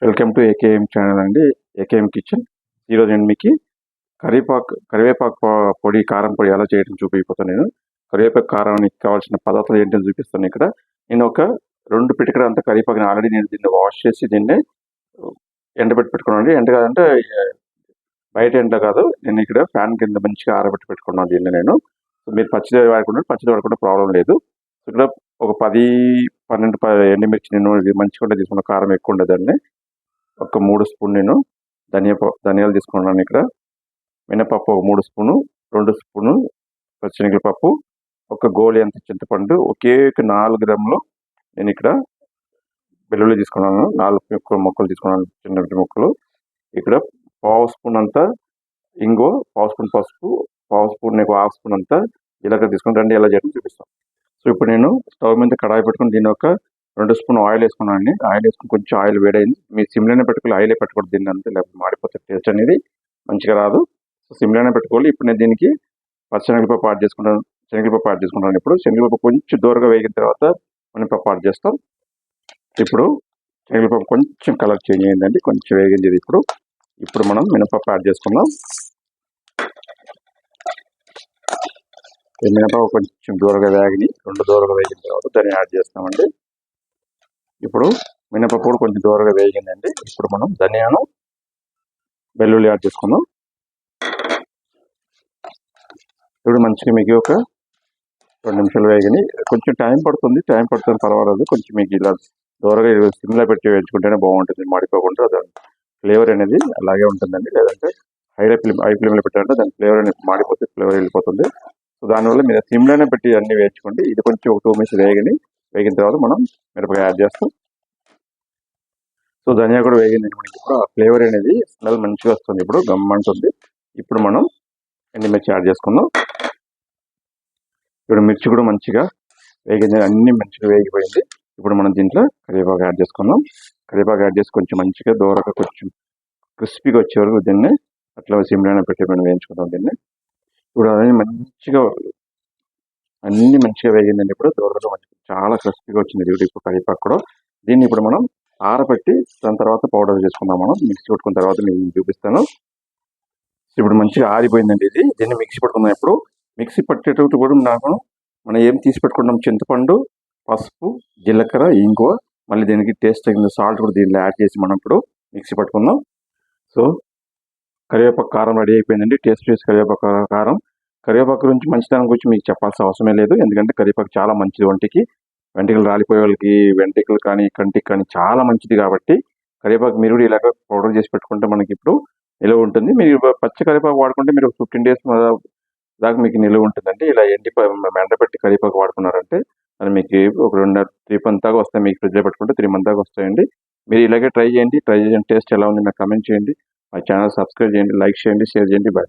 Welcome to AKM channel అండి. AKM kitchen. ఈరోజు నేను మీకు కరివేపాకు పొడి, కారం పొడి ఎలా చేయడం చూపిపోతాను. నేను కరివేపాకు కారానికి కావాల్సిన పదార్థాలు ఏంటని చూపిస్తాను. ఇక్కడ నేను ఒక 2 పిటికల అంతా కరివేపాకుని ఆల్రెడీ నేను దీన్ని వాష్ చేసి దీన్ని ఎండబెట్టి పెట్టుకున్నాను. ఎండ కాదంటే బయట ఎండ కాదు, నేను ఇక్కడ ఫ్యాన్ కింద మంచిగా ఆరబెట్టి పెట్టుకున్నాను దీన్ని నేను. మీరు పచ్చిది వాడుకుంటే ప్రాబ్లం లేదు. ఇక్కడ ఒక 10-12 ఎండుమిర్చి నేను మంచిగా తీసుకున్న, కారం ఎక్కువ ఉండేదాన్ని. ఒక 3 స్పూన్ నేను ధనియాలు తీసుకున్నాను. ఇక్కడ మినపప్పు ఒక 3 స్పూను, 2 స్పూను పచ్చిశనగపప్పు, ఒక గోలి అంత చింతపండు, ఒకే 4 గ్రాములు నేను ఇక్కడ వెల్లుల్లి తీసుకున్నాను. 4 ముక్కలు తీసుకున్నాను, చిన్న ముక్కలు. ఇక్కడ పావు స్పూన్ అంతా ఇంగువ, పావు స్పూన్ పసుపు, పావు స్పూన్ హాఫ్ స్పూన్ అంతా జీలకర్ర తీసుకుని రండి ఎలా చేయడం చూపిస్తాను. సో ఇప్పుడు నేను స్టవ్ మీద కడాయి పెట్టుకుని దీని ఒక 2 స్పూన్ ఆయిల్ వేసుకున్నాను అండి. ఆయిల్ వేసుకుని కొంచెం ఆయిల్ వేడైంది. మీరు సిమ్లోనే పెట్టుకోవాలి, ఆయిలే పెట్టకూడదు దీన్ని అంతే, లేకపోతే మాడిపోతుంది, టేస్ట్ అనేది మంచిగా రాదు. సో సిమ్లోనే పెట్టుకోవాలి. ఇప్పుడు నేను దీనికి పచ్చిశనగపప్పు యాడ్ చేసుకుంటాను. శనగపప్పు యాడ్ చేసుకుంటాను. ఇప్పుడు శనగపప్పు కొంచెం దూరగా వేగిన తర్వాత మినపప్పు యాడ్ చేస్తాం. ఇప్పుడు శనగపప్పు కొంచెం కలర్ చేంజ్ అయిందండి, కొంచెం వేగింది ఇది. ఇప్పుడు మనం మినపప్పు యాడ్ చేసుకుందాం. మినపప్పు కొంచెం దూరగా వేగిని, 2 దూరగా వేగిన తర్వాత దాన్ని యాడ్ చేస్తామండి. ఇప్పుడు మినపప్పు కూడా కొంచెం దూరగా వేగిందండి. ఇప్పుడు మనం ధనియాను, వెల్లుల్లి యాడ్ చేసుకుందాం. ఇప్పుడు మంచిగా మీకు ఒక 2 నిమిషాలు వేగని, కొంచెం టైం పడుతుంది పర్వాలేదు. కొంచెం మీకు ఇలా దూరగా సిమ్లో పెట్టి వేయించుకుంటేనే బాగుంటుంది, మాడిపోకుండా. దాని ఫ్లేవర్ అనేది అలాగే ఉంటుందండి. లేదంటే హై ఫ్లేమ్లో పెట్టారంటే దాని ఫ్లేవర్ అనేది మాడిపోతే ఫ్లేవర్ వెళ్ళిపోతుంది. సో దానివల్ల మీరు సిమ్లోనే పెట్టి అన్నీ వేయించుకోండి. ఇది కొంచెం ఒక 2 నిమిషాలు వేగిన తర్వాత మనం మిరపకాయ యాడ్ చేస్తాం. సో ధనియా కూడా వేగిందండి. మనకి ఇప్పుడు ఆ ఫ్లేవర్ అనేది స్మెల్ మంచిగా వస్తుంది, ఇప్పుడు గమ్మంటుంది. ఇప్పుడు మనం ఎండుమిర్చి యాడ్ చేసుకుందాం. ఇప్పుడు మిర్చి కూడా మంచిగా వేగింది, అన్ని మంచిగా వేగిపోయింది. ఇప్పుడు మనం దీంట్లో కరివేపాకు యాడ్ చేసుకుందాం. కరివేపాకు యాడ్ చేసి కొంచెం మంచిగా దూరగా కొంచెం క్రిస్పీగా వచ్చే వరకు దీన్ని అట్లా సిమ్లోనే పెట్టి మనం వేయించుకుందాం దీన్ని. ఇప్పుడు అన్ని మంచిగా వేగిందండి. ఇప్పుడు దూరగా మంచిగా చాలా క్రిస్పీగా వచ్చింది ఇప్పుడు కరివేపాకు కూడా. దీన్ని ఇప్పుడు మనం ఆరబెట్టి దాని తర్వాత పౌడర్ చేసుకుందాం. మనం మిక్సీ పట్టుకున్న తర్వాత నేను చూపిస్తాను. ఇప్పుడు మంచిగా ఆరిపోయిందండి ఇది. దీన్ని మిక్సీ పట్టుకుందాం. ఇప్పుడు మిక్సీ పట్టేటప్పుడు కూడా మనం ఏం తీసి పెట్టుకున్నాం, చింతపండు, పసుపు, జీలకర్ర, ఇంగువ, మళ్ళీ దీనికి టేస్ట్ తగిన సాల్ట్ కూడా దీనిలో యాడ్ చేసి మనం ఇప్పుడు మిక్సీ పట్టుకుందాం. సో కరివేపాకు కారం రెడీ అయిపోయిందండి. టేస్ట్ చేసి కరివేపాకు గురించి, మంచితనం గురించి మీకు చెప్పాల్సిన అవసరమే లేదు. ఎందుకంటే కరివేపాకు చాలా మంచిది ఒంటికి. వెంట్రుకలు రాలిపోయే వాళ్ళకి, వెంట్రుకలు కానీ కంటికి కానీ చాలా మంచిది. కాబట్టి కరివేపాకు మీరు కూడా ఇలాగ పౌడర్ చేసి పెట్టుకుంటే మనకి ఇప్పుడు నిలువ ఉంటుంది. మీరు పచ్చి కరివేపాకు వాడుకుంటే మీరు 15 డేస్ దాకా మీకు నిలువ ఉంటుందండి. ఇలా ఎండబెట్టి కరివేపాకు వాడుకున్నారంటే అది మీకు ఒక 3 మంత్ దాకా వస్తాయి. మీకు ఫ్రిడ్జ్లో పెట్టుకుంటే 3 మంత్ దాకా వస్తాయండి. మీరు ఇలాగే ట్రై చేయండి. టేస్ట్ ఎలా ఉంది నాకు కమెంట్ చేయండి. మా ఛానల్ సబ్స్క్రైబ్ చేయండి, లైక్ చేయండి, షేర్ చేయండి. బై.